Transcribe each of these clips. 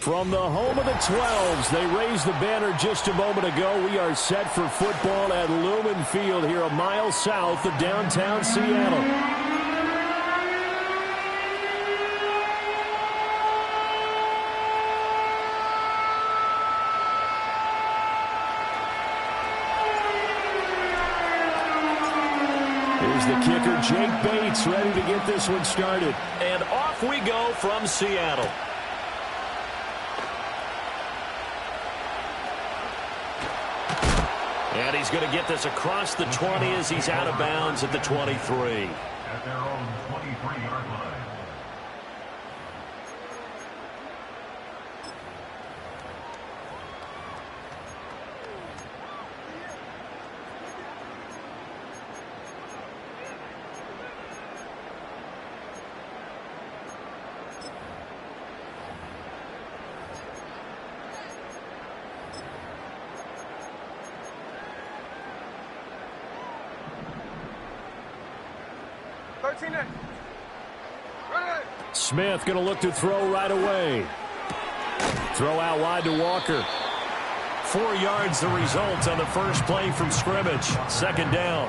From the home of the 12s, they raised the banner just a moment ago. We are set for football at Lumen Field here a mile south of downtown Seattle. Here's the kicker, Jake Bates, ready to get this one started. And off we go from Seattle. And he's going to get this across the 20 as he's out of bounds at the 23. At their own 23-yard line. Smith going to look to throw right away. Throw out wide to Walker. 4 yards the result on the first play from scrimmage. Second down.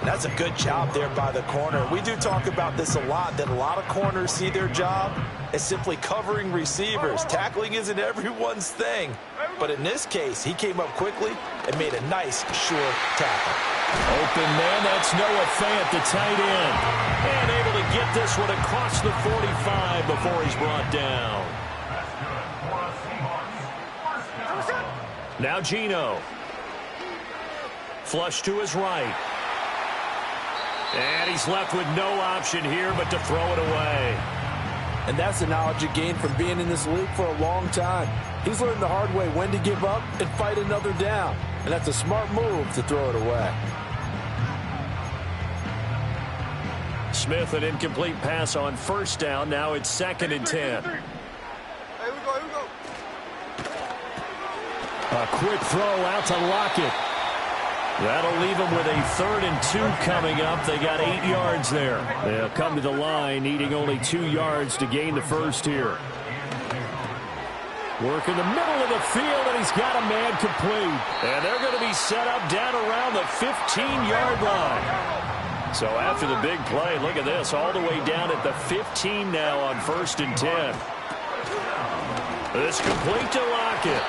That's a good job there by the corner. We do talk about this a lot, that a lot of corners see their job as simply covering receivers. Tackling isn't everyone's thing. But in this case, he came up quickly and made a nice, sure tackle. Open man, that's Noah Fant, the tight end. And able to get this one across the 45 before he's brought down. Now Geno. Flush to his right. And he's left with no option here but to throw it away. And that's the knowledge you gain from being in this league for a long time. He's learned the hard way when to give up and fight another down. And that's a smart move to throw it away. Smith, an incomplete pass on first down. Now it's 2nd and 10. Here we go. A quick throw out to Lockett. That'll leave them with a 3rd and 2 coming up. They got 8 yards there. They'll come to the line, needing only 2 yards to gain the first here. Work in the middle of the field, and he's got a man complete. And they're going to be set up down around the 15-yard line. So after the big play, look at this, all the way down at the 15 now on 1st and 10. This complete to Lockett.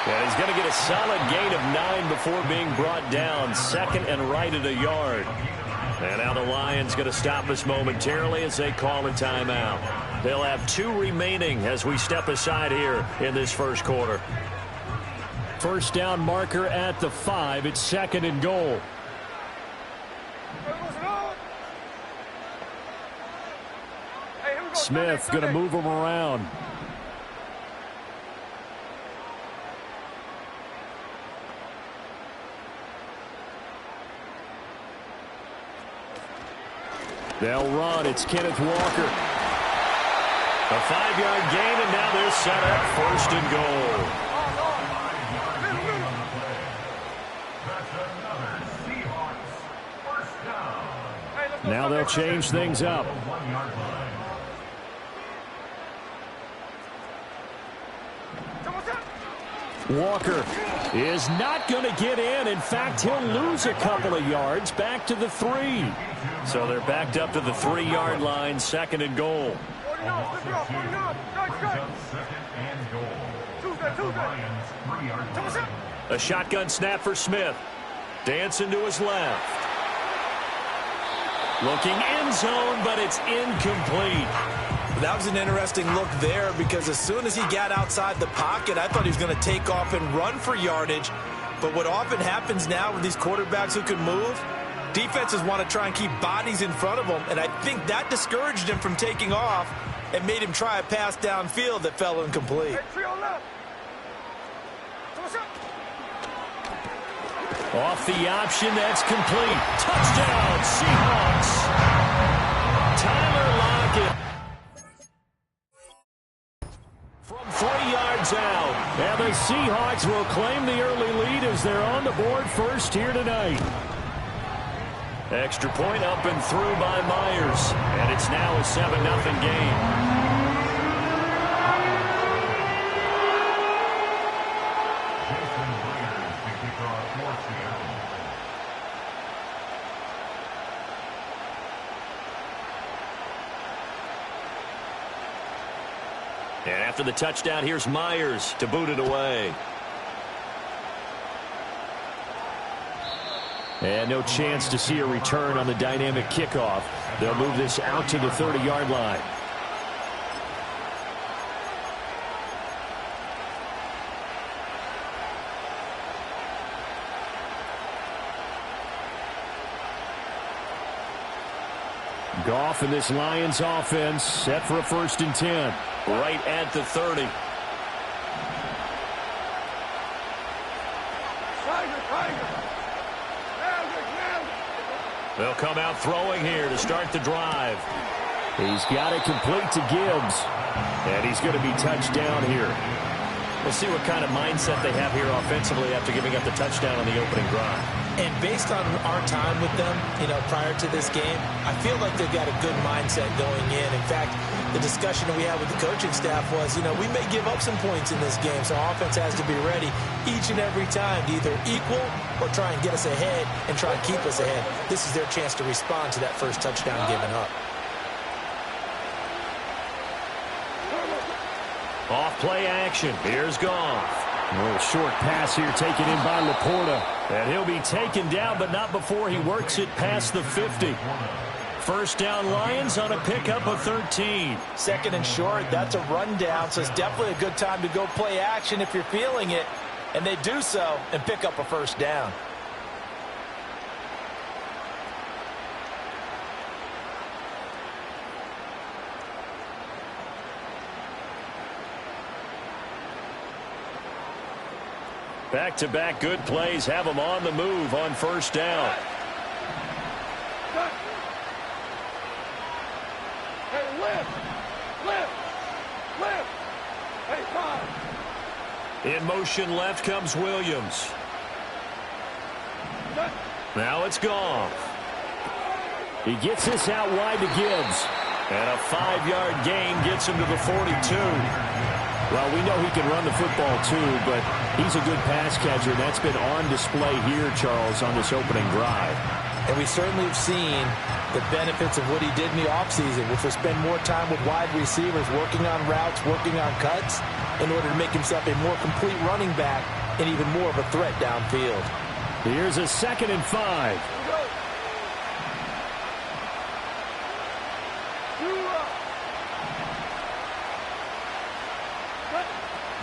And he's going to get a solid gain of 9 before being brought down. 2nd and right at a yard. And now the Lions going to stop us momentarily as they call a timeout. They'll have 2 remaining as we step aside here in this first quarter. First down marker at the 5. It's 2nd and goal. Smith going to move him around. They'll run. It's Kenneth Walker. A 5-yard gain, and now they're set up 1st and goal. Now they'll change things up. Walker is not going to get in. In fact, he'll lose a couple of yards back to the 3. So they're backed up to the 3-yard line, 2nd and goal. A shotgun snap for Smith. Dancing to his left. Looking end zone, but it's incomplete. That was an interesting look there because as soon as he got outside the pocket, I thought he was going to take off and run for yardage. But what often happens now with these quarterbacks who can move, defenses want to try and keep bodies in front of them, and I think that discouraged him from taking off and made him try a pass downfield that fell incomplete. Off the option, that's complete. Touchdown, Seahawks. Tyler Lockett. From 3 yards out. And the Seahawks will claim the early lead as they're on the board first here tonight. Extra point up and through by Myers. And it's now a 7-0 game. After the touchdown, here's Myers to boot it away. And no chance to see a return on the dynamic kickoff. They'll move this out to the 30-yard line. Goff and this Lions offense set for a 1st and 10. Right at the 30. They'll come out throwing here to start the drive. He's got it complete to Gibbs. And he's going to be touched down here. We'll see what kind of mindset they have here offensively after giving up the touchdown on the opening drive. And based on our time with them, prior to this game, I feel like they've got a good mindset going in. In fact, the discussion that we had with the coaching staff was, we may give up some points in this game, so our offense has to be ready each and every time to either equal or try and get us ahead and try and keep us ahead. This is their chance to respond to that first touchdown given up. Off play action. Here's Goff. A little short pass here taken in by Laporta. And he'll be taken down, but not before he works it past the 50. First down Lions on a pickup of 13. 2nd and short, that's a rundown, so it's definitely a good time to go play action if you're feeling it. And they do so and pick up a first down. Back-to-back good plays have them on the move on first down. Hey, lift. Hey, Todd. In motion left comes Williams. Now it's Goff. He gets this out wide to Gibbs. And a 5-yard gain gets him to the 42. Well, we know he can run the football, too, but he's a good pass catcher, and that's been on display here, Charles, on this opening drive. And we certainly have seen the benefits of what he did in the offseason, which was spend more time with wide receivers, working on routes, working on cuts, in order to make himself a more complete running back and even more of a threat downfield. Here's a 2nd and 5.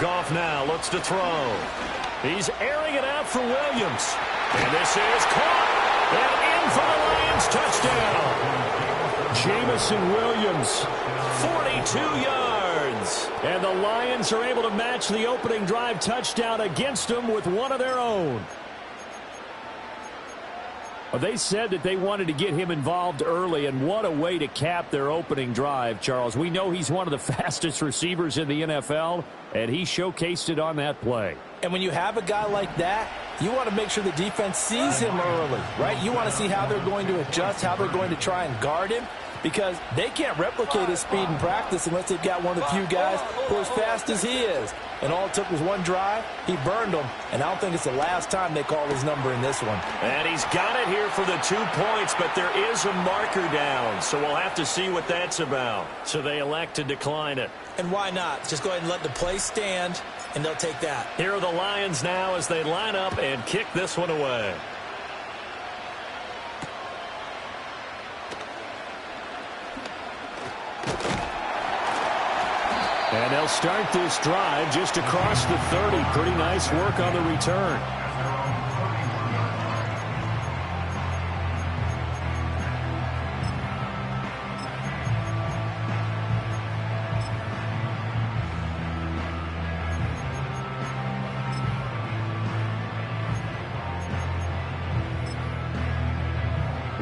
Goff now looks to throw. He's airing it out for Williams. And this is caught. And in for the Lions touchdown. Jamison Williams. 42 yards. And the Lions are able to match the opening drive touchdown against them with one of their own. Well, they said that they wanted to get him involved early, and what a way to cap their opening drive, Charles. We know he's one of the fastest receivers in the NFL, and he showcased it on that play. And when you have a guy like that, you want to make sure the defense sees him early, right? You want to see how they're going to adjust, how they're going to try and guard him, because they can't replicate his speed in practice unless they've got one of the few guys who are as fast as he is. And all it took was one drive. He burned them, and I don't think it's the last time they call his number in this one. And he's got it here for the 2 points, but there is a marker down, so we'll have to see what that's about. So they elect to decline it. And why not? Just go ahead and let the play stand, and they'll take that. Here are the Lions now as they line up and kick this one away. And they'll start this drive just across the 30. Pretty nice work on the return.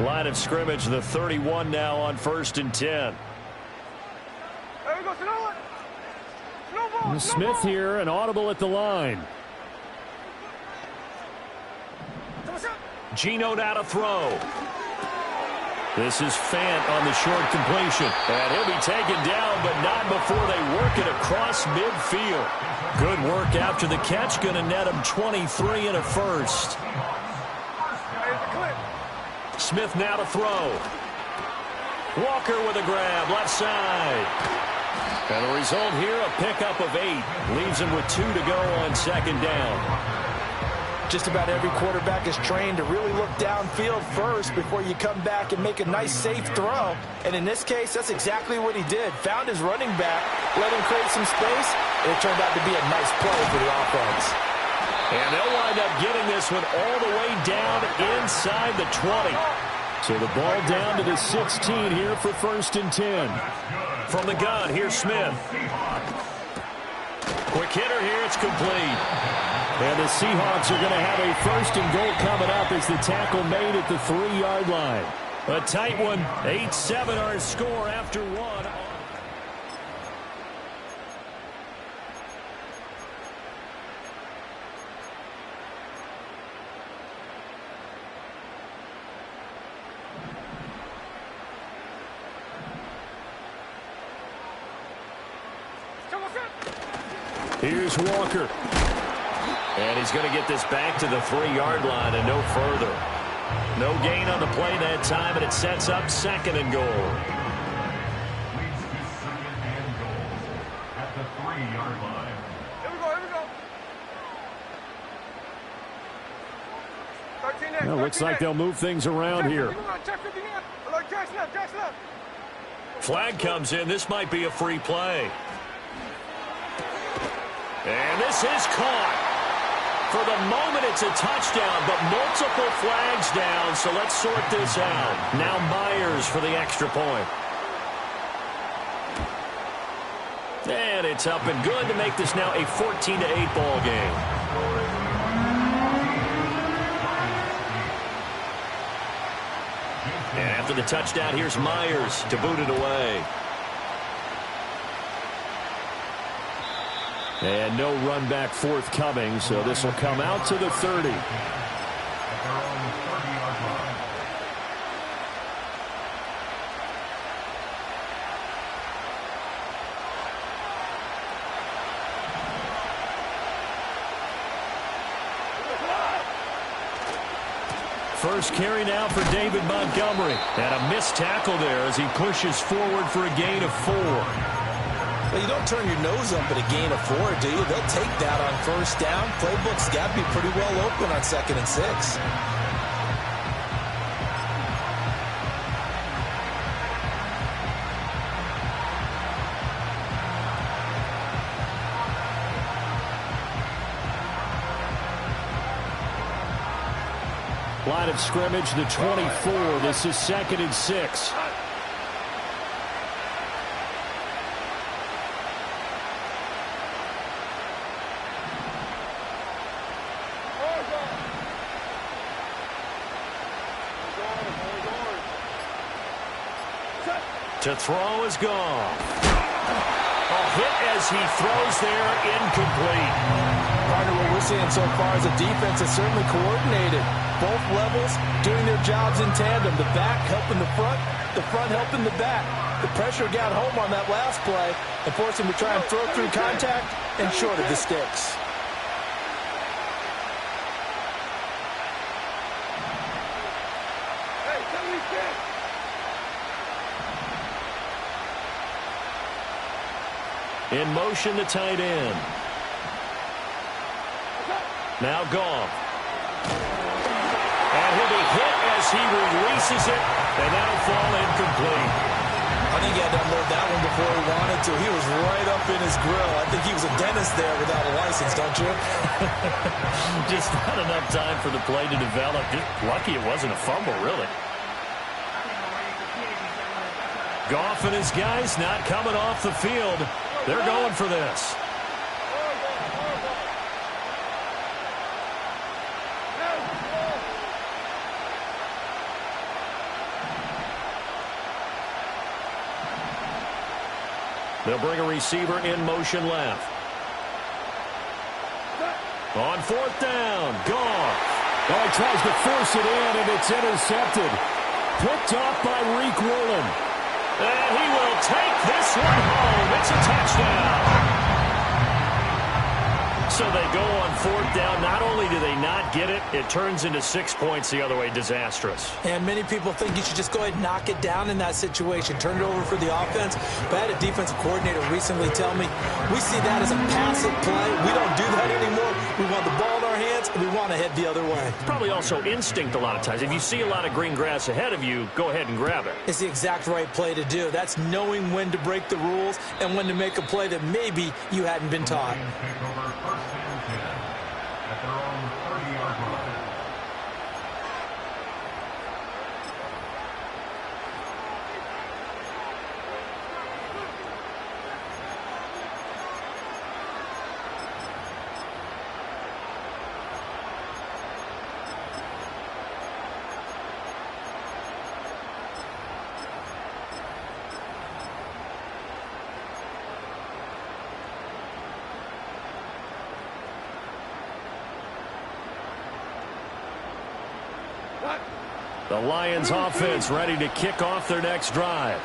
Line of scrimmage, the 31 now on 1st and 10. There we go, And Smith here, an audible at the line. Geno now to throw. This is Fant on the short completion. And he'll be taken down, but not before they work it across midfield. Good work after the catch. Going to net him 23 and a first. Smith now to throw. Walker with a grab, left side. And the result here, a pickup of 8. Leaves him with 2 to go on second down. Just about every quarterback is trained to really look downfield first before you come back and make a nice, safe throw. And in this case, that's exactly what he did. Found his running back, let him create some space, and it turned out to be a nice play for the offense. And they'll wind up getting this one all the way down inside the 20. So the ball down to the 16 here for 1st and 10. From the gun, here's Smith. Quick hitter here, it's complete. And the Seahawks are going to have a 1st and goal coming up as the tackle made at the 3-yard line. A tight one. 8-7 our score after 1. Here's Walker. And he's going to get this back to the 3-yard line and no further. No gain on the play that time, and it sets up 2nd and goal. Leads to 2nd and goal at the 3-yard line. Here we go, here we go. 13 next, Well, looks like they'll move things around here. Flag comes in. This might be a free play. And this is caught. For the moment, it's a touchdown, but multiple flags down, so let's sort this out. Now Myers for the extra point. And it's up and good to make this now a 14-8 ball game. And after the touchdown, here's Myers to boot it away. And no run back forthcoming, so this will come out to the 30. At their own 30-yard line. First carry now for David Montgomery. And a missed tackle there as he pushes forward for a gain of 4. Well, you don't turn your nose up at a gain of 4, do you? They'll take that on 1st down. Playbook's got to be pretty well open on 2nd and 6. Line of scrimmage, the 24. This is 2nd and 6. To throw is gone. A hit as he throws there, incomplete. Partner, what we're seeing so far is a defense that's certainly coordinated. Both levels doing their jobs in tandem. The back helping the front helping the back. The pressure got home on that last play and forced him to try and throw through contact and short of the sticks. In motion, the tight end. Now Goff. And he'll be hit as he releases it, and that'll fall incomplete. I think he had to unload that one before he wanted to. He was right up in his grill. I think he was a dentist there without a license, don't you? Just not enough time for the play to develop. Just lucky it wasn't a fumble, really. Goff and his guys not coming off the field. They're going for this. They'll bring a receiver in motion left. On 4th down, Goff. Oh, he tries to force it in, and it's intercepted. Picked off by Reek Woolen. And he will take this one home. It's a touchdown. So they go on 4th down. Not only do they not get it, it turns into 6 points the other way. Disastrous. And many people think you should just go ahead and knock it down in that situation. Turn it over for the offense. But I had a defensive coordinator recently tell me, we see that as a passive play. We don't do that anymore. We want the ball in our hands, and we want to head the other way. Probably also instinct a lot of times. If you see a lot of green grass ahead of you, go ahead and grab it. It's the exact right play to do. That's knowing when to break the rules and when to make a play that maybe you hadn't been taught. At their own 30-yard line. The Lions offense ready to kick off their next drive.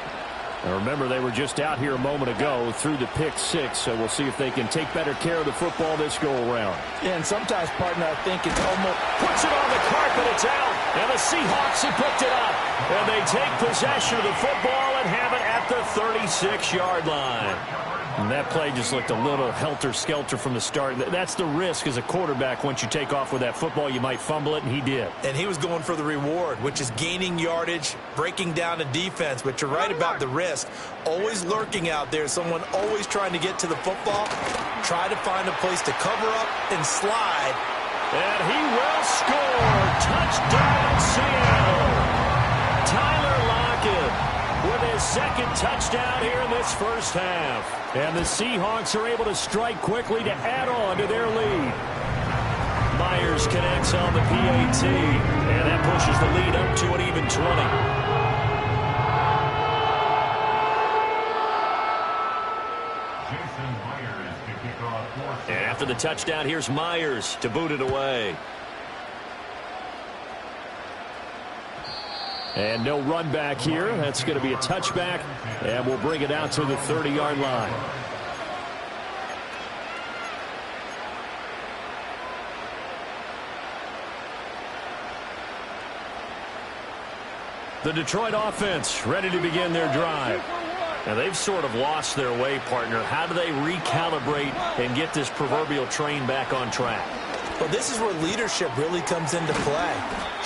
And remember, they were just out here a moment ago through the pick 6, so we'll see if they can take better care of the football this go-around. And sometimes, partner, I think it's almost... Puts it on the carpet, it's out. And the Seahawks have picked it up. And they take possession of the football and have it at the 36-yard line. And that play just looked a little helter-skelter from the start. That's the risk as a quarterback. Once you take off with that football, you might fumble it, and he did. And he was going for the reward, which is gaining yardage, breaking down a defense. But you're right about the risk. Always lurking out there, someone always trying to get to the football. Try to find a place to cover up and slide. And he will score. Touchdown, Seattle. Tyler Lockett with his second touchdown here in this first half. And the Seahawks are able to strike quickly to add on to their lead. Myers connects on the PAT, and that pushes the lead up to an even 20. Jason Myers to kick off 4th. And after the touchdown, here's Myers to boot it away. And no run back here. That's going to be a touchback, and we'll bring it out to the 30-yard line. The Detroit offense ready to begin their drive. Now, they've sort of lost their way, partner. How do they recalibrate and get this proverbial train back on track? Well, this is where leadership really comes into play.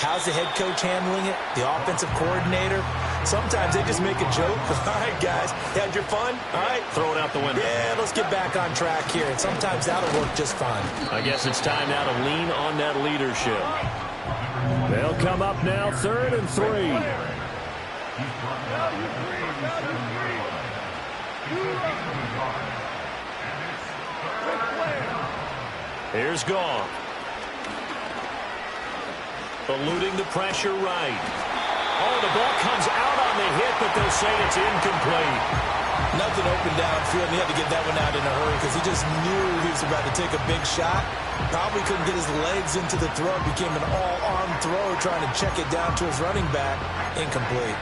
How's the head coach handling it? The offensive coordinator? Sometimes they just make a joke. All right, guys, had your fun? All right. Throw it out the window. Yeah, let's get back on track here. And sometimes that'll work just fine. I guess it's time now to lean on that leadership. They'll come up now 3rd and 3. Here's Goff. Eluding the pressure right. Oh, the ball comes out on the hit, but they'll say it's incomplete. Nothing open downfield, and he had to get that one out in a hurry because he just knew he was about to take a big shot. Probably couldn't get his legs into the throw. It became an all-arm throw trying to check it down to his running back. Incomplete.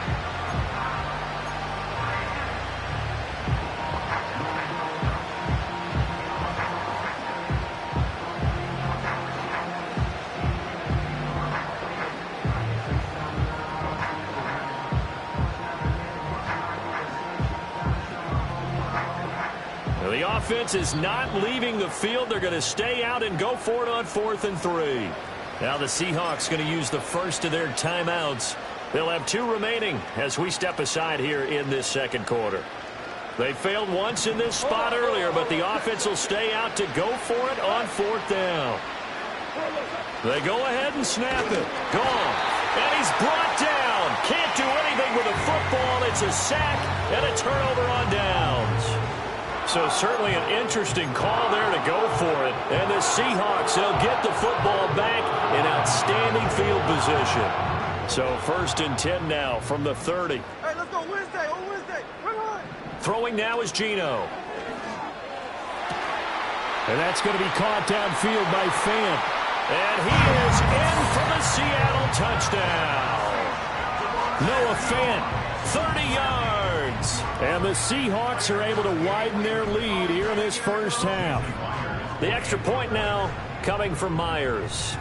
The offense is not leaving the field. They're going to stay out and go for it on 4th and 3. Now the Seahawks going to use the first of their timeouts. They'll have 2 remaining as we step aside here in this second quarter. They failed once in this spot earlier, but the offense will stay out to go for it on 4th down. They go ahead and snap it. Gone. And he's brought down. Can't do anything with a football. It's a sack and a turnover on downs. So certainly an interesting call there to go for it. And the Seahawks, they'll get the football back in outstanding field position. So 1st and 10 now from the 30. Hey, let's go Wednesday. On Wednesday. Come on. Throwing now is Geno. And that's going to be caught downfield by Fant. And he is in for the Seattle touchdown. Noah Fant, 30 yards. And the Seahawks are able to widen their lead here in this first half. The extra point now coming from Myers.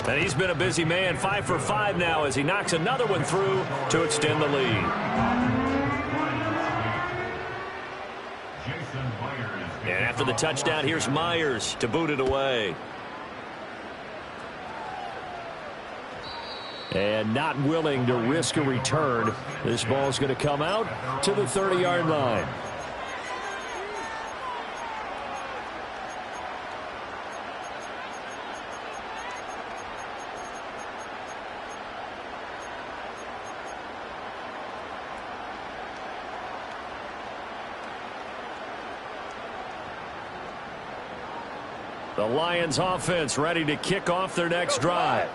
And he's been a busy man, 5 for 5 now as he knocks another one through to extend the lead. And after the touchdown, here's Myers to boot it away. And not willing to risk a return. This ball's going to come out to the 30-yard line. The Lions offense ready to kick off their next drive.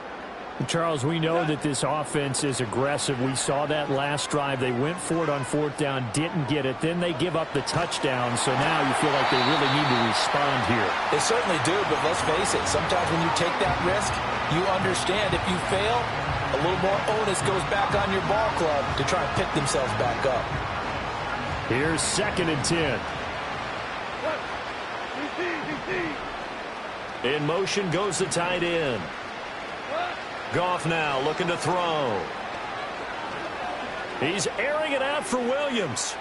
Charles, we know that this offense is aggressive. We saw that last drive. They went for it on 4th down, didn't get it. Then they give up the touchdown. So now you feel like they really need to respond here. They certainly do, but let's face it. Sometimes when you take that risk, you understand if you fail, a little more onus goes back on your ball club to try and pick themselves back up. Here's 2nd and 10. In motion goes the tight end. Goff now looking to throw. He's airing it out for Williams.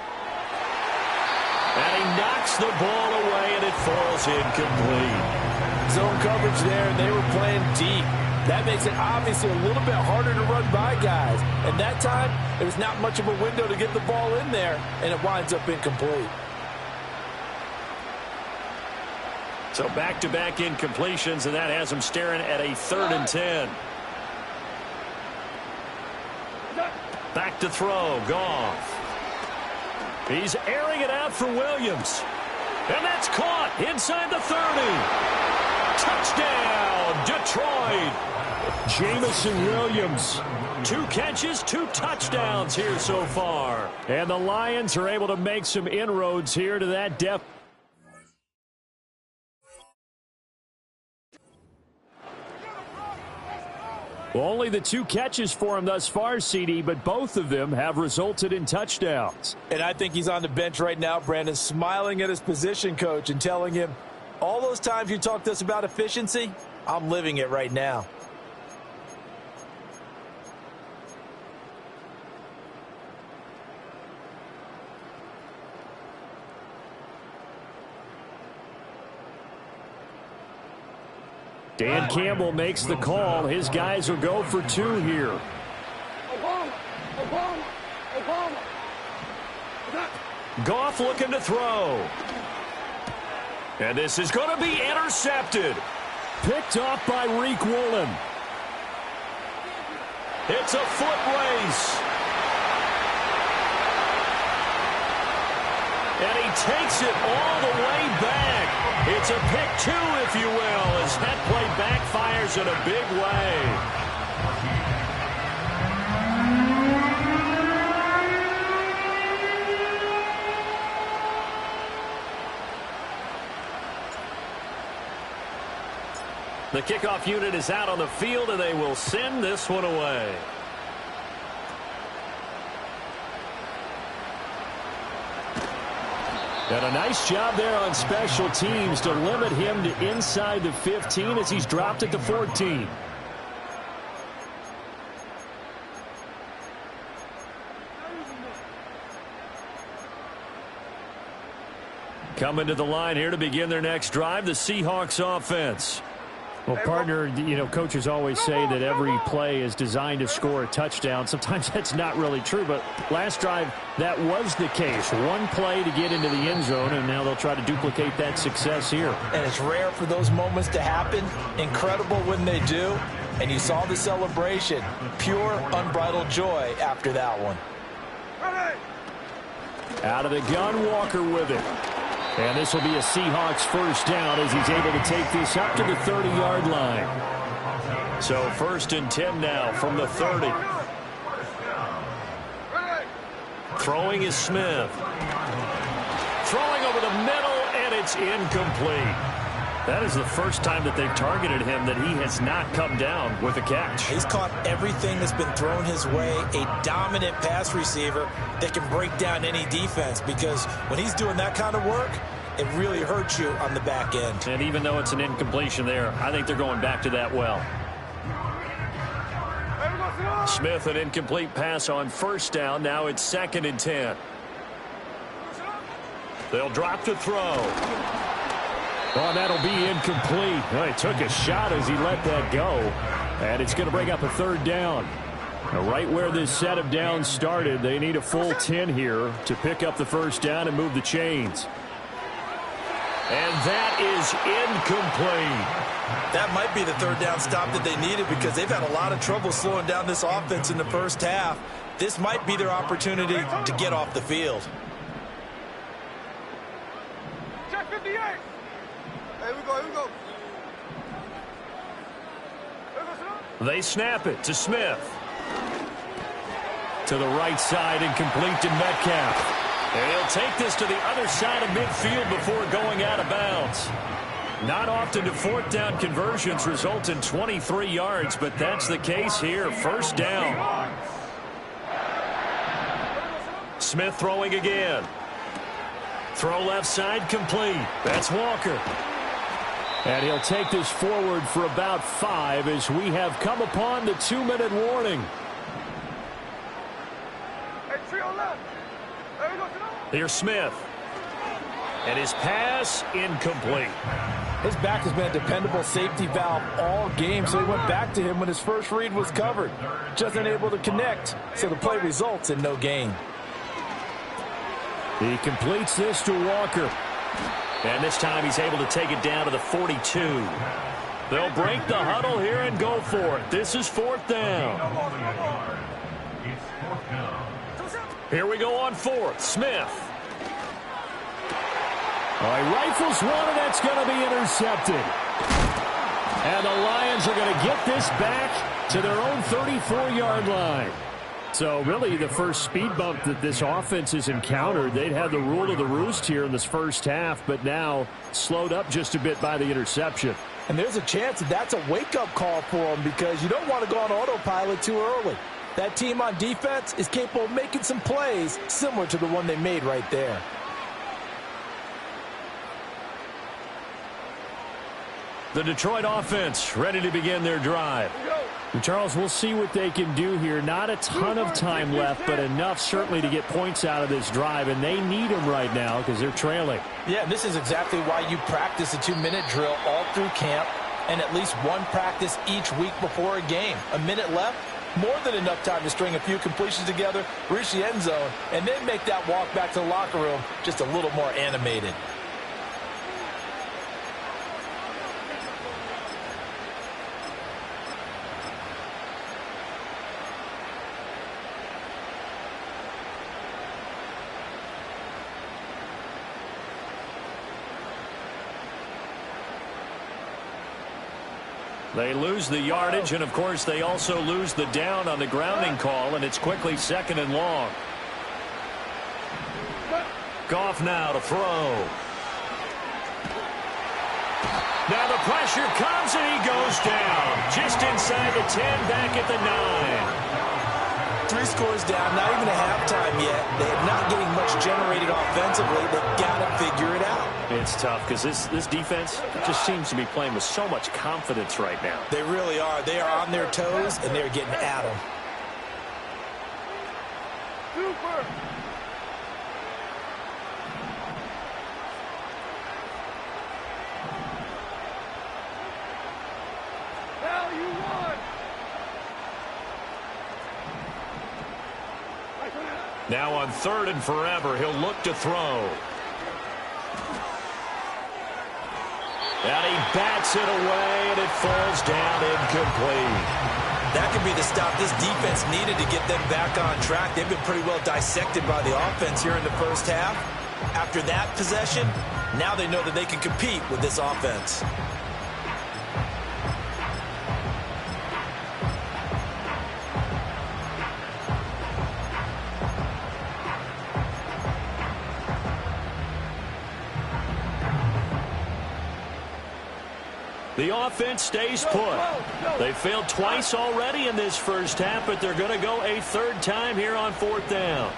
And he knocks the ball away, and it falls incomplete. Zone coverage there, and they were playing deep. That makes it obviously a little bit harder to run by guys. And that time, there was not much of a window to get the ball in there, and it winds up incomplete. So back-to-back incompletions, and that has him staring at a 3rd and 10. Back to throw, Goff. He's airing it out for Williams. And that's caught inside the 30. Touchdown, Detroit. Jameson Williams. 2 catches, 2 touchdowns here so far. And the Lions are able to make some inroads here to that depth. Only the 2 catches for him thus far, CD, but both of them have resulted in touchdowns. And I think he's on the bench right now, Brandon, smiling at his position coach and telling him, all those times you talked to us about efficiency, I'm living it right now. Dan Campbell makes the call. His guys will go for 2 here. Goff looking to throw. And this is going to be intercepted. Picked off by Reek Woolen. It's a foot race. And he takes it all the way back. It's a pick 2, if you will, as that play backfires in a big way. The kickoff unit is out on the field, and they will send this one away. And a nice job there on special teams to limit him to inside the 15 as he's dropped at the 14. Coming to the line here to begin their next drive, the Seahawks offense. Well, partner, you know, coaches always say that every play is designed to score a touchdown. Sometimes that's not really true, but last drive, that was the case. 1 play to get into the end zone, and now they'll try to duplicate that success here. And it's rare for those moments to happen. Incredible when they do. And you saw the celebration. Pure, unbridled joy after that one. Out of the gun, Walker with it. And this will be a Seahawks first down as he's able to take this up to the 30-yard line. So 1st and 10 now from the 30. Throwing is Smith. Throwing over the middle, and it's incomplete. That is the first time that they've targeted him that he has not come down with a catch. He's caught everything that's been thrown his way. A dominant pass receiver that can break down any defense, because when he's doing that kind of work, it really hurts you on the back end. And even though it's an incompletion there, I think they're going back to that well. Smith, an incomplete pass on first down. Now it's 2nd and 10. They'll drop to throw. Oh, that'll be incomplete. Oh, he took a shot as he let that go. And it's going to bring up a 3rd down. Now, right where this set of downs started, they need a full 10 here to pick up the 1st down and move the chains. And that is incomplete. That might be the 3rd down stop that they needed because they've had a lot of trouble slowing down this offense in the first half. This might be their opportunity to get off the field. Check 58. Here we go, here we go. They snap it to Smith. To the right side and complete to Metcalf. And he'll take this to the other side of midfield before going out of bounds. Not often do 4th down conversions result in 23 yards, but that's the case here. 1st down. Smith throwing again. Throw left side complete. That's Walker. And he'll take this forward for about 5 as we have come upon the 2-minute warning. Hey, trio left. There we go. Here's Smith. And his pass incomplete. His back has been a dependable safety valve all game, so he went back to him when his first read was covered. Just unable to connect, so the play results in no gain. He completes this to Walker. And this time he's able to take it down to the 42. They'll break the huddle here and go for it. This is 4th down. It's 4th down. Here we go on 4th. Smith. All right, rifles one, and that's going to be intercepted. And the Lions are going to get this back to their own 34-yard line. So really the first speed bump that this offense has encountered, they'd had the rule of the roost here in this first half, but now slowed up just a bit by the interception. And there's a chance that that's a wake-up call for them because you don't want to go on autopilot too early. That team on defense is capable of making some plays similar to the one they made right there. The Detroit offense ready to begin their drive. And Charles, we'll see what they can do here. Not a ton of time left, but enough certainly to get points out of this drive, and they need them right now because they're trailing. Yeah, and this is exactly why you practice a 2-minute drill all through camp and at least one practice each week before a game. A minute left, more than enough time to string a few completions together, reach the end zone, and then make that walk back to the locker room just a little more animated. They lose the yardage, and of course they also lose the down on the grounding call, and it's quickly 2nd and long. Goff now to throw. Now the pressure comes, and he goes down. Just inside the 10, back at the 9. 3 scores down, not even a halftime yet. They're not getting much generated offensively. They've got to figure it out. It's tough because this defense just seems to be playing with so much confidence right now. They really are. They are on their toes, and they're getting at them. Super. Hell, you won. Now on 3rd and forever, he'll look to throw. And he bats it away, and it falls down incomplete. That could be the stop this defense needed to get them back on track. They've been pretty well dissected by the offense here in the first half. After that possession, now they know that they can compete with this offense. The offense stays put. They failed twice already in this first half, but they're going to go a 3rd time here on 4th down.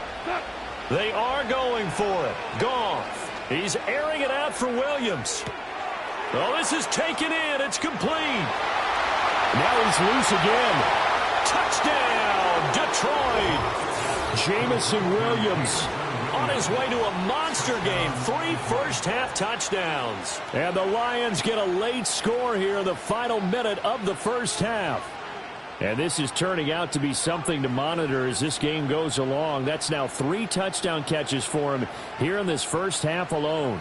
They are going for it. Goff. He's airing it out for Williams. Oh, this is taken in. It's complete. Now he's loose again. Touchdown, Detroit. Jamison Williams On his way to a monster game. 3 first-half touchdowns. And the Lions get a late score here in the final minute of the first half. And this is turning out to be something to monitor as this game goes along. That's now 3 touchdown catches for him here in this first half alone.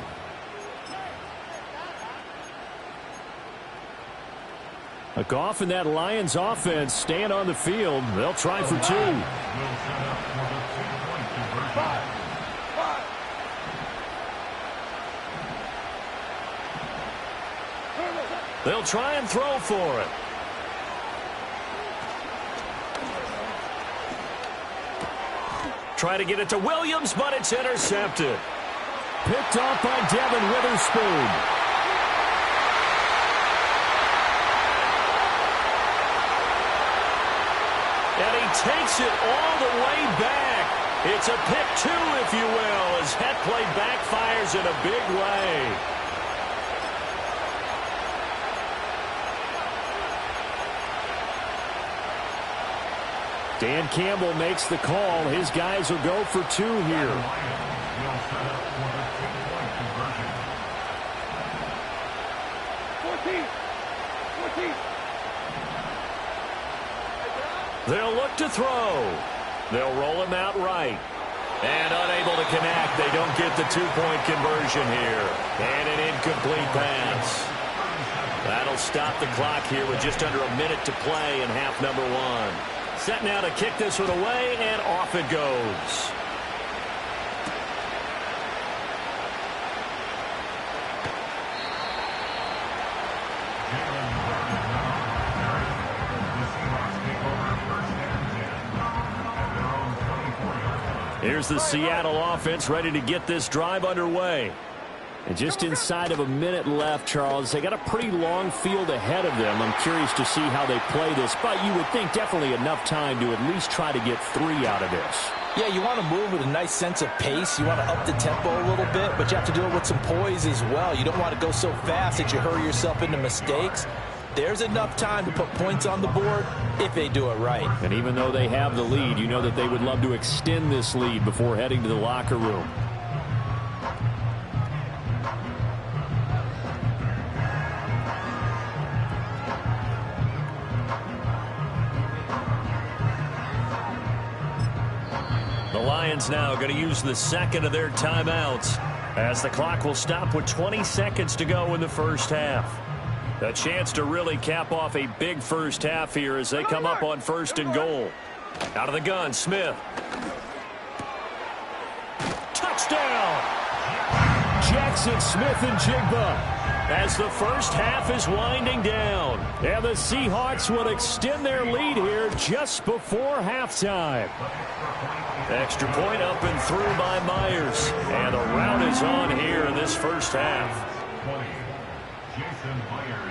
A Goff and that Lions offense stand on the field. They'll try for 2. They'll try and throw for it. Try to get it to Williams, but it's intercepted. Picked off by Devin Witherspoon. And he takes it all the way back. It's a pick 2, if you will, as that play backfires in a big way. Dan Campbell makes the call. His guys will go for 2 here. They'll look to throw. They'll roll him out right. And unable to connect. They don't get the 2-point conversion here. And an incomplete pass. That'll stop the clock here with just under a minute to play in half number 1. Set now to kick this one away, and off it goes. Here's the Seattle offense ready to get this drive underway. And just inside of a minute left, Charles. They got a pretty long field ahead of them. I'm curious to see how they play this, but you would think definitely enough time to at least try to get 3 out of this. Yeah, you want to move with a nice sense of pace. You want to up the tempo a little bit, but you have to do it with some poise as well. You don't want to go so fast that you hurry yourself into mistakes. There's enough time to put points on the board if they do it right. And even though they have the lead, you know that they would love to extend this lead before heading to the locker room. The Lions now going to use the second of their timeouts as the clock will stop with 20 seconds to go in the first half. A chance to really cap off a big first half here as they come up on 1st and goal. Out of the gun, Smith. Touchdown! Jackson Smith-Njigba as the first half is winding down. And the Seahawks will extend their lead here just before halftime. Extra point up and through by Myers. And the rout is on here in this first half.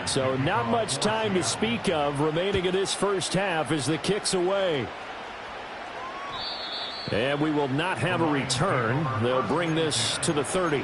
So not much time to speak of remaining in this first half as the kick's away. And we will not have a return. They'll bring this to the 30.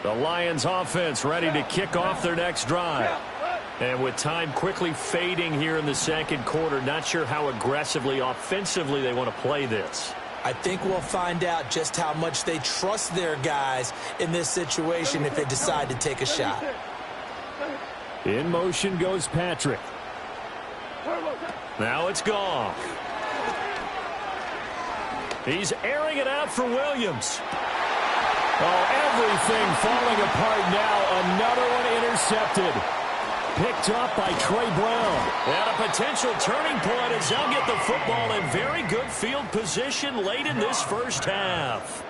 The Lions offense ready to kick off their next drive. And with time quickly fading here in the second quarter, not sure how aggressively, offensively they want to play this. I think we'll find out just how much they trust their guys in this situation if they decide to take a shot. In motion goes Patrick. Now it's Goff. He's airing it out for Williams. Oh, everything falling apart now. Another one intercepted. Picked up by Trey Brown. And a potential turning point as they'll get the football in very good field position late in this first half.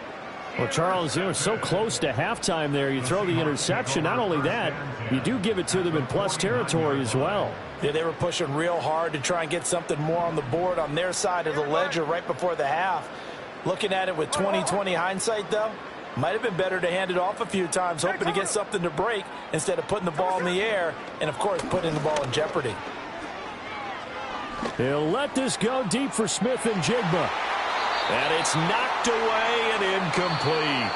Well, Charles, they were so close to halftime there. You throw the interception. Not only that, you do give it to them in plus territory as well. Yeah, they were pushing real hard to try and get something more on the board on their side of the ledger right before the half. Looking at it with 20/20 hindsight, though, might have been better to hand it off a few times, hoping to get something to break instead of putting the ball in the air and, of course, putting the ball in jeopardy. He'll let this go deep for Smith and Jigba. And it's knocked away and incomplete.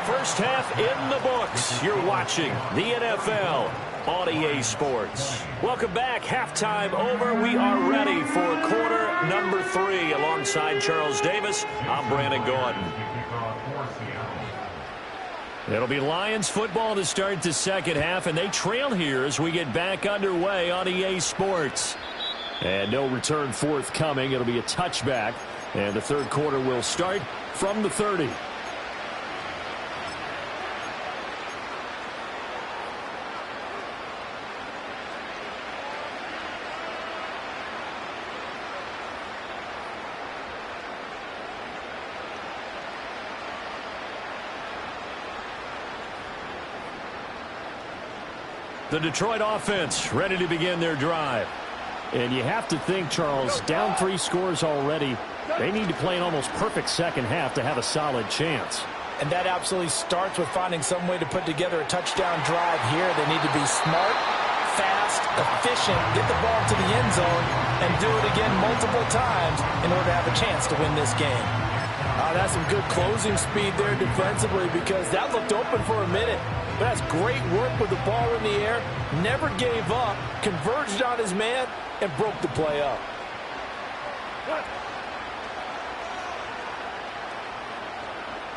First half in the books. You're watching the NFL on EA Sports. Welcome back. Halftime over. We are ready for quarter number 3. Alongside Charles Davis, I'm Brandon Gaudin. It'll be Lions football to start the second half, and they trail here as we get back underway on EA Sports. And no return forthcoming. It'll be a touchback. And the third quarter will start from the 30. The Detroit offense ready to begin their drive. And you have to think, Charles, down 3 scores already. They need to play an almost perfect second half to have a solid chance. And that absolutely starts with finding some way to put together a touchdown drive here. They need to be smart, fast, efficient, get the ball to the end zone, and do it again multiple times in order to have a chance to win this game. That's some good closing speed there defensively, because that looked open for a minute. But that's great work with the ball in the air. Never gave up, converged on his man, and broke the play up.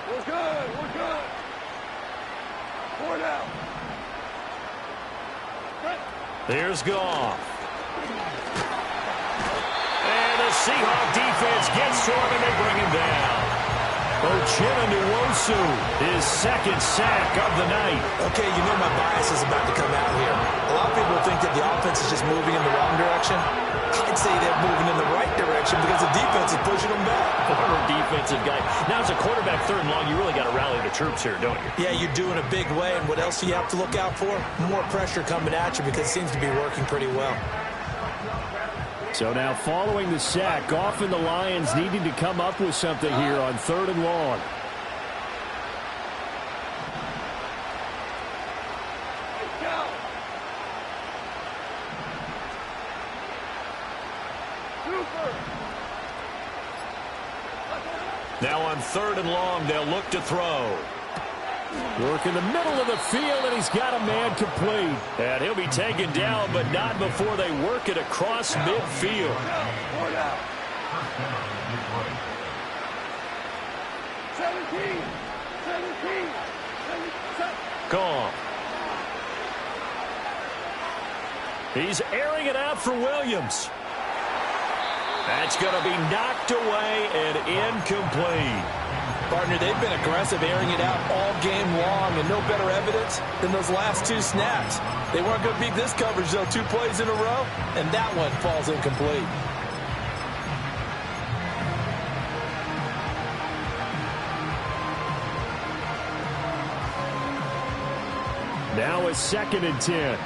We're good. We're good. 4 down. There's Goff. And the Seahawk defense gets to him, and they bring him down. Uchenna Nwosu, his second sack of the night. Okay, you know my bias is about to come out here. A lot of people think that the offense is just moving in the wrong direction. I'd say they're moving in the right direction because the defense is pushing them back. Former defensive guy. Now, as a quarterback, 3rd and long, you really got to rally the troops here, don't you? Yeah, you do in a big way. And what else do you have to look out for? More pressure coming at you, because it seems to be working pretty well. So now following the sack, Goff and the Lions needing to come up with something here on 3rd and long. Now on 3rd and long, they'll look to throw. Work in the middle of the field, and he's got a man complete. And he'll be taken down, but not before they work it across midfield. 17. Gone. He's airing it out for Williams. That's going to be knocked away and incomplete. Partner, they've been aggressive, airing it out all game long, and no better evidence than those last 2 snaps. They weren't going to beat this coverage, though, 2 plays in a row, and that one falls incomplete. Now it's 2nd and 10.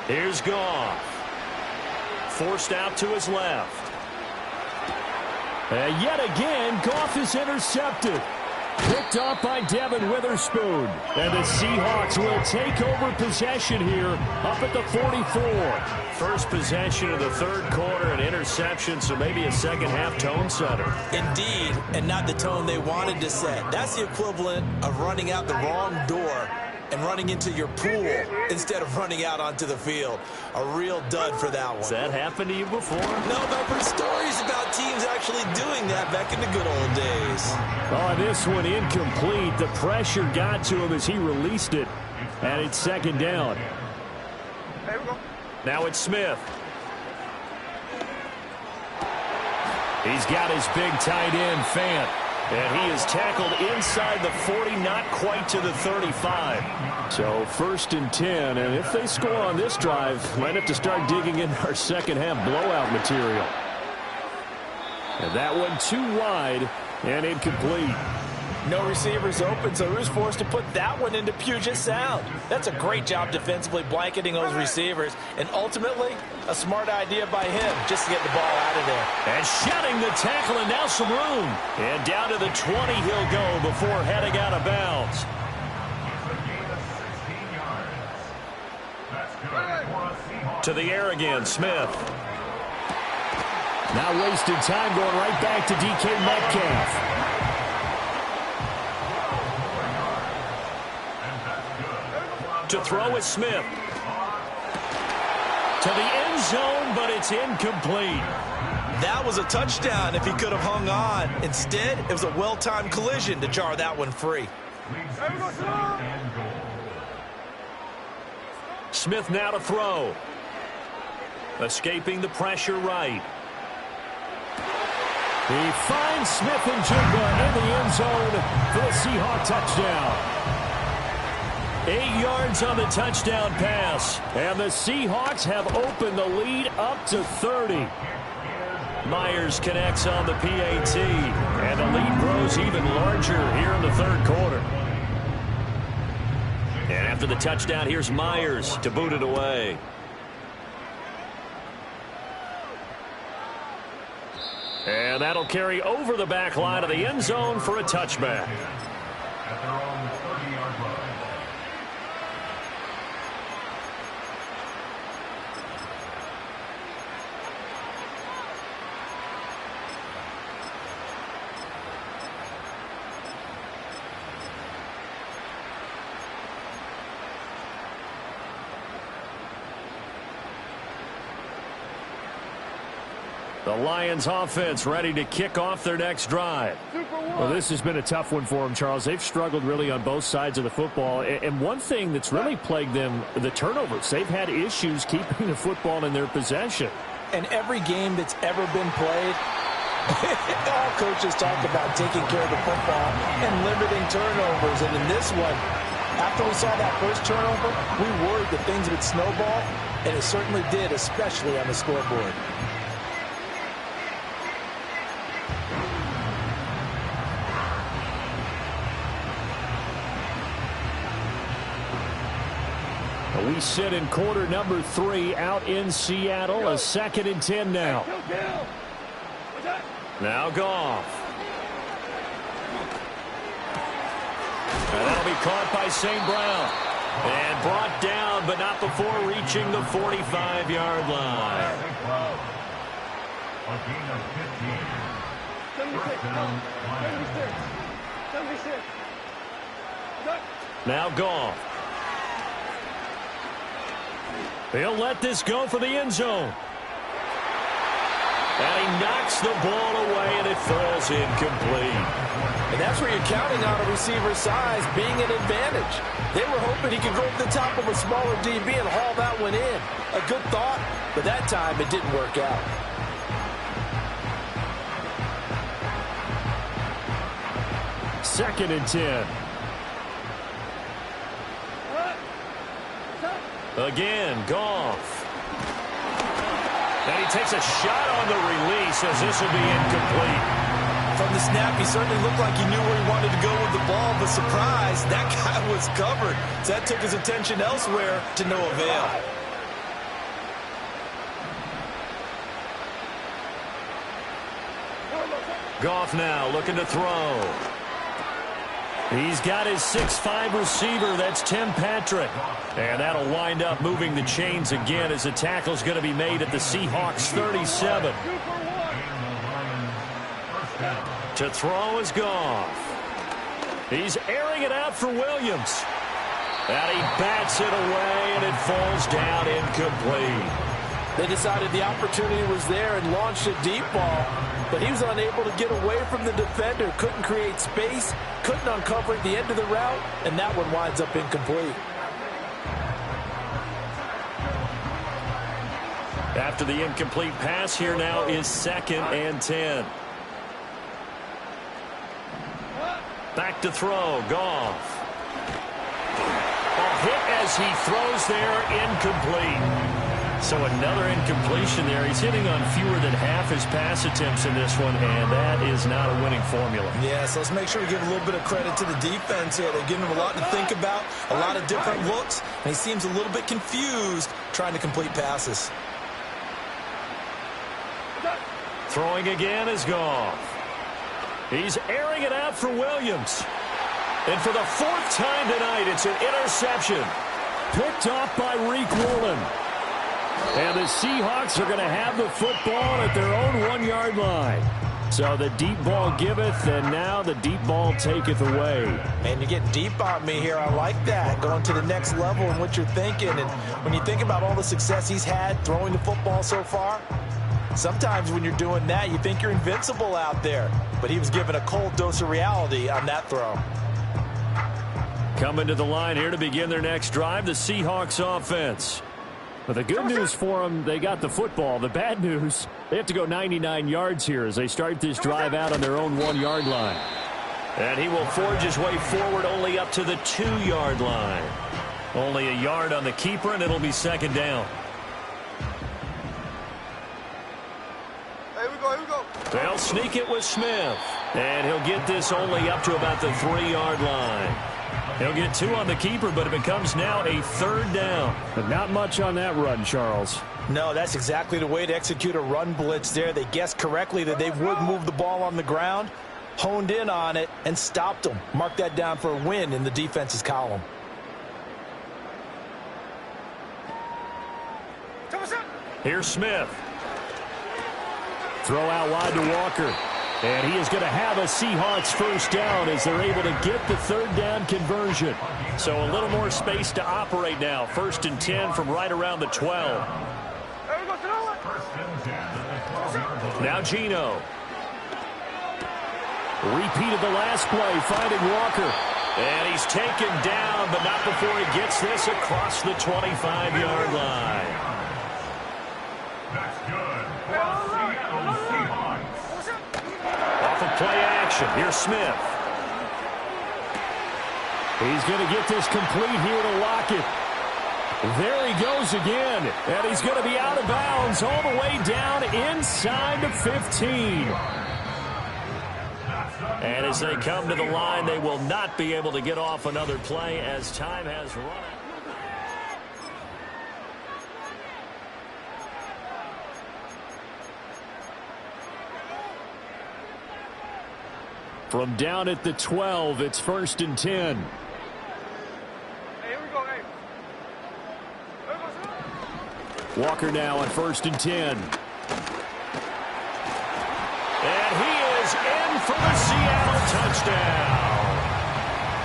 Here's Goff. Forced out to his left. And yet again, Goff is intercepted. Picked off by Devin Witherspoon. And the Seahawks will take over possession here up at the 44. First possession of the 3rd quarter, an interception, so maybe a second half tone setter. Indeed, and not the tone they wanted to set. That's the equivalent of running out the wrong door and running into your pool instead of running out onto the field. A real dud for that one. Has that happened to you before? No, but I've heard stories about teams actually doing that back in the good old days. Oh, this one incomplete. The pressure got to him as he released it. And it's 2nd down. There we go. Now it's Smith. He's got his big tight end, Fant. And he is tackled inside the 40, not quite to the 35. So 1st and 10, and if they score on this drive, might have to start digging in our second half blowout material. And that one too wide and incomplete. No receivers open, so who's forced to put that one into Puget Sound? That's a great job defensively blanketing those receivers, and ultimately, a smart idea by him just to get the ball out of there. And shedding the tackle, and now some room. And down to the 20 he'll go before heading out of bounds. To the air again, Smith. Not wasting time, going right back to DK Metcalf. To throw is Smith. To the end zone, but it's incomplete. That was a touchdown if he could have hung on. Instead, it was a well-timed collision to jar that one free. Smith now to throw. Escaping the pressure right. He finds Smith and Jigba in the end zone for the Seahawk touchdown. 8 yards on the touchdown pass. And the Seahawks have opened the lead up to 30. Myers connects on the PAT. And the lead grows even larger here in the 3rd quarter. And after the touchdown, here's Myers to boot it away. And that'll carry over the back line of the end zone for a touchback. At their own 30-yard line. The Lions offense ready to kick off their next drive. Well, this has been a tough one for them, Charles. They've struggled really on both sides of the football. And one thing that's really plagued them, the turnovers. They've had issues keeping the football in their possession. And every game that's ever been played, all coaches talk about taking care of the football and limiting turnovers. And in this one, after we saw that first turnover, we worried that things would snowball, and it certainly did, especially on the scoreboard. We sit in quarter number 3 out in Seattle. A 2nd and 10 now. Now Goff. And that'll be caught by St. Brown. And brought down, but not before reaching the 45-yard line. A gain of 15. 76. First down, Lions. 76. Now Goff. He'll let this go for the end zone. And he knocks the ball away, and it falls incomplete. And that's where you're counting on a receiver's size being an advantage. They were hoping he could go to the top of a smaller DB and haul that one in. A good thought, but that time it didn't work out. Second and 10. Again, Goff. And he takes a shot on the release as this will be incomplete. From the snap, he certainly looked like he knew where he wanted to go with the ball, but surprise, that guy was covered. So that took his attention elsewhere to no avail. Goff now looking to throw. He's got his 6'5" receiver. That's Tim Patrick. And that'll wind up moving the chains again as the tackle's going to be made at the Seahawks 37. To throw is Goff. He's airing it out for Williams. And he bats it away, and it falls down incomplete. They decided the opportunity was there and launched a deep ball, but he was unable to get away from the defender, couldn't create space, couldn't uncover the end of the route, and that one winds up incomplete. After the incomplete pass, here now is 2nd and 10. Back to throw, Goff. Hit as he throws there, incomplete. So another incompletion there. He's hitting on fewer than half his pass attempts in this one, and that is not a winning formula. Yeah, so let's make sure we give a little bit of credit to the defense here. They're giving him a lot to think about, a lot of different looks, and he seems a little bit confused trying to complete passes. Throwing again is Goff. He's airing it out for Williams. And for the fourth time tonight, it's an interception. Picked off by Riq Woolen. And the Seahawks are going to have the football at their own 1-yard line. So the deep ball giveth, and now the deep ball taketh away. Man, you're getting deep on me here. I like that, going to the next level in what you're thinking. And when you think about all the success he's had throwing the football so far, sometimes when you're doing that, you think you're invincible out there. But he was given a cold dose of reality on that throw. Coming to the line here to begin their next drive, the Seahawks offense. But the good news for them, they got the football. The bad news, they have to go 99 yards here as they start this drive out on their own 1-yard line. And he will forge his way forward only up to the 2-yard line. Only a yard on the keeper, and it'll be second down. Here we go. They'll sneak it with Smith. And he'll get this only up to about the 3-yard line. He'll get 2 on the keeper, but it becomes now a third down. But not much on that run, Charles. No, that's exactly the way to execute a run blitz there. They guessed correctly that they would move the ball on the ground, honed in on it, and stopped them. Mark that down for a win in the defense's column. Here's Smith. Throw out wide to Walker. And he is going to have a Seahawks first down as they're able to get the third down conversion. So a little more space to operate now. 1st and 10 from right around the 12. Now Geno. Repeated the last play, finding Walker. And he's taken down, but not before he gets this across the 25-yard line. That's good. Seattle Seahawks. Off of play action. Here's Smith. He's going to get this complete here to Lockett. There he goes again. And he's going to be out of bounds all the way down inside the 15. And as they come to the line, they will not be able to get off another play as time has run out. From down at the 12, it's 1st and 10. Hey, here we go, Walker now on 1st and 10. And he is in for the Seattle touchdown.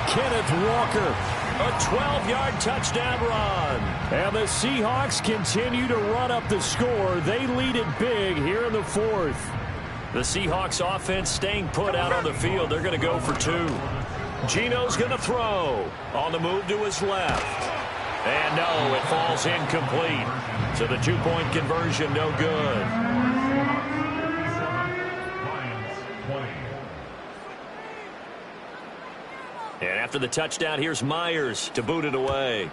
Kenneth Walker. A 12-yard touchdown run. And the Seahawks continue to run up the score. They lead it big here in the 4th. The Seahawks offense staying put out on the field. They're going to go for 2. Geno's going to throw. On the move to his left. And no, it falls incomplete. So the 2-point conversion, no good. And after the touchdown, here's Myers to boot it away.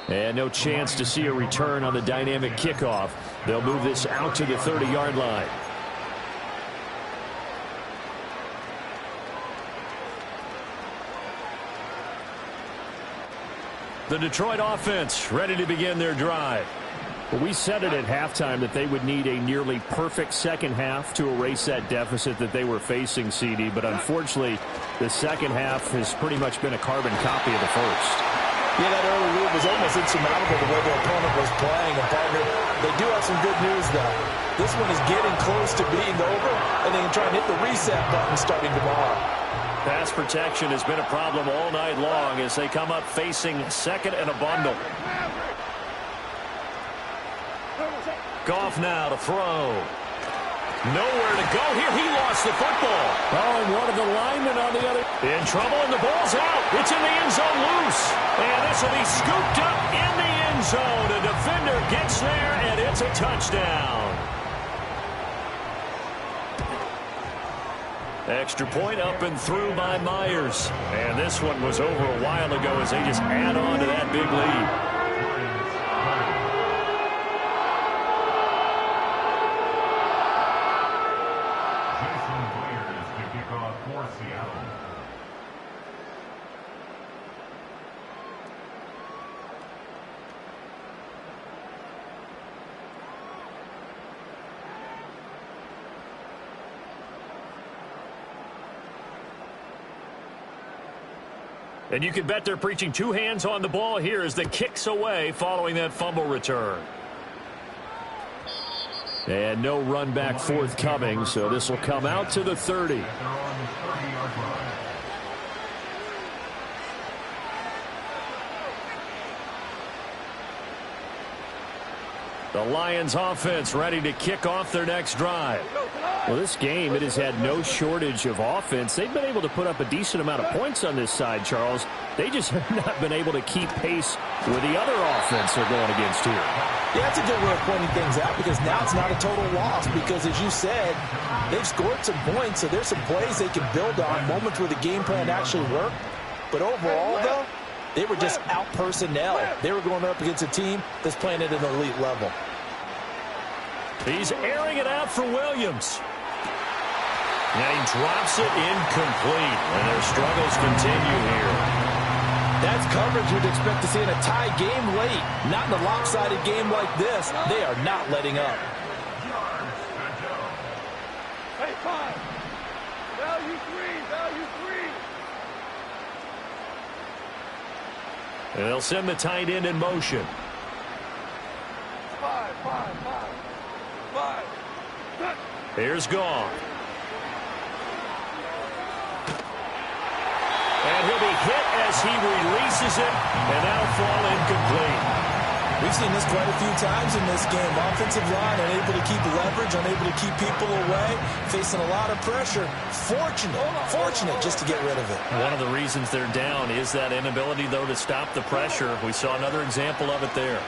And no chance to see a return on the dynamic kickoff. They'll move this out to the 30-yard line. The Detroit offense ready to begin their drive. Well, we said it at halftime that they would need a nearly perfect second half to erase that deficit that they were facing, CD. But unfortunately, the second half has pretty much been a carbon copy of the first. Yeah, that early lead was almost insurmountable the way their opponent was playing. And, partner, they do have some good news, though. This one is getting close to being over, and they can try and hit the reset button starting tomorrow. Pass protection has been a problem all night long as they come up facing 2nd and a bundle. Goff now to throw. Nowhere to go here. He lost the football. Oh, and one of the linemen on the other. In trouble, and the ball's out. It's in the end zone loose. And this will be scooped up in the end zone. A defender gets there, and it's a touchdown. Extra point up and through by Myers. And this one was over a while ago as they just add on to that big lead. And you can bet they're preaching two hands on the ball here as the kick's away following that fumble return. And no run back forthcoming, so this will come out to the 30. The Lions offense ready to kick off their next drive. Well, this game, it has had no shortage of offense. They've been able to put up a decent amount of points on this side, Charles. They just have not been able to keep pace with the other offense they're going against here. Yeah, that's a good way of pointing things out because now it's not a total loss because, as you said, they've scored some points, so there's some plays they can build on, moments where the game plan actually worked. But overall, though, they were just out-personnel. They were going up against a team that's playing at an elite level. He's airing it out for Williams. And he drops it incomplete. And their struggles continue here. That's coverage you'd expect to see in a tie game late. Not in a lopsided game like this. They are not letting up. Hey, 5. Value 3. Value 3. And they'll send the tight end in motion. 5. Here's Goff. And he'll be hit as he releases it, and that'll fall incomplete. We've seen this quite a few times in this game. Offensive line unable to keep leverage, unable to keep people away, facing a lot of pressure. Fortunate just to get rid of it. One of the reasons they're down is that inability, though, to stop the pressure. We saw another example of it there.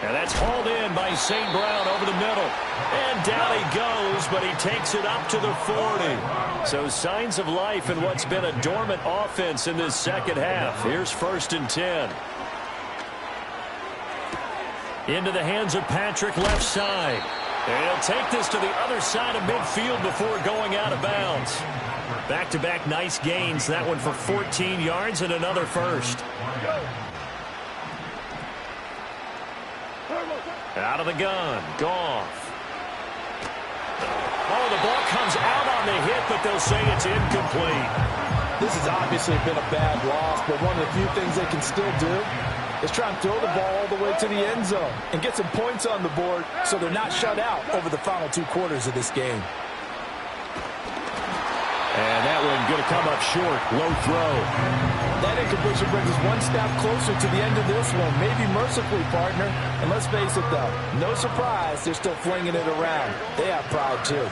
And that's hauled in by St. Brown over the middle. And down he goes, but he takes it up to the 40. So signs of life in what's been a dormant offense in this second half. Here's 1st and 10. Into the hands of Patrick, left side. And he'll take this to the other side of midfield before going out of bounds. Back-to-back nice gains. That one for 14 yards and another first. Out of the gun, Goff. Oh, the ball comes out on the hit, but they'll say it's incomplete. This has obviously been a bad loss, but one of the few things they can still do is try and throw the ball all the way to the end zone and get some points on the board so they're not shut out over the final 2 quarters of this game. And that one going to come up short. Low throw. That incompletion brings us one step closer to the end of this one. Maybe mercifully, partner. And let's face it, though. No surprise, they're still flinging it around. They have pride, too.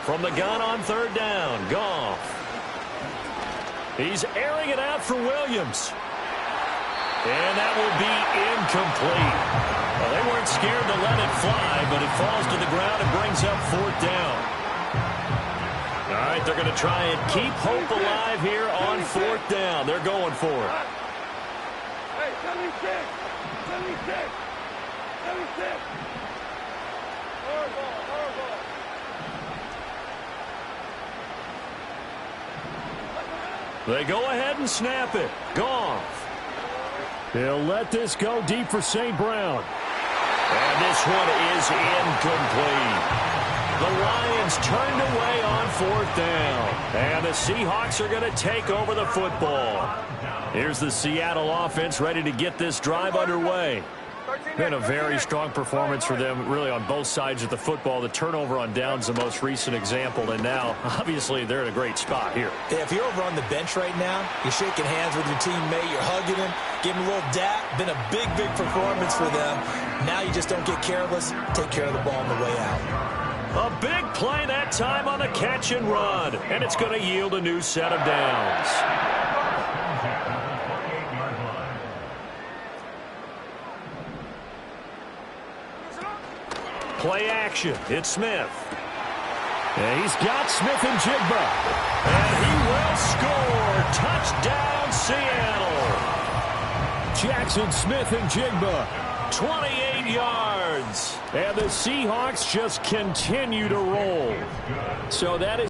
From the gun on 3rd down, Goff. He's airing it out for Williams. And that will be incomplete. Well, they weren't scared to let it fly, but it falls to the ground and brings up 4th down. All right, they're going to try and keep hope alive here on 4th down. They're going for it. Hey, 76. 76. 76. Hard ball. They go ahead and snap it. Goff. They'll let this go deep for St. Brown. And this one is incomplete. The Lions turned away on 4th down. And the Seahawks are going to take over the football. Here's the Seattle offense ready to get this drive underway. Been a very strong performance for them, really, on both sides of the football. The turnover on downs the most recent example, and now, obviously, they're in a great spot here. Yeah, if you're over on the bench right now, you're shaking hands with your teammate, you're hugging him, giving him a little dap. Been a big, big performance for them. Now you just don't get careless. Take care of the ball on the way out. A big play that time on the catch and run, and it's going to yield a new set of downs. Play action. It's Smith. And he's got Smith and Jigba. And he will score. Touchdown, Seattle. Jackson Smith and Jigba. 28 yards. And the Seahawks just continue to roll. So that is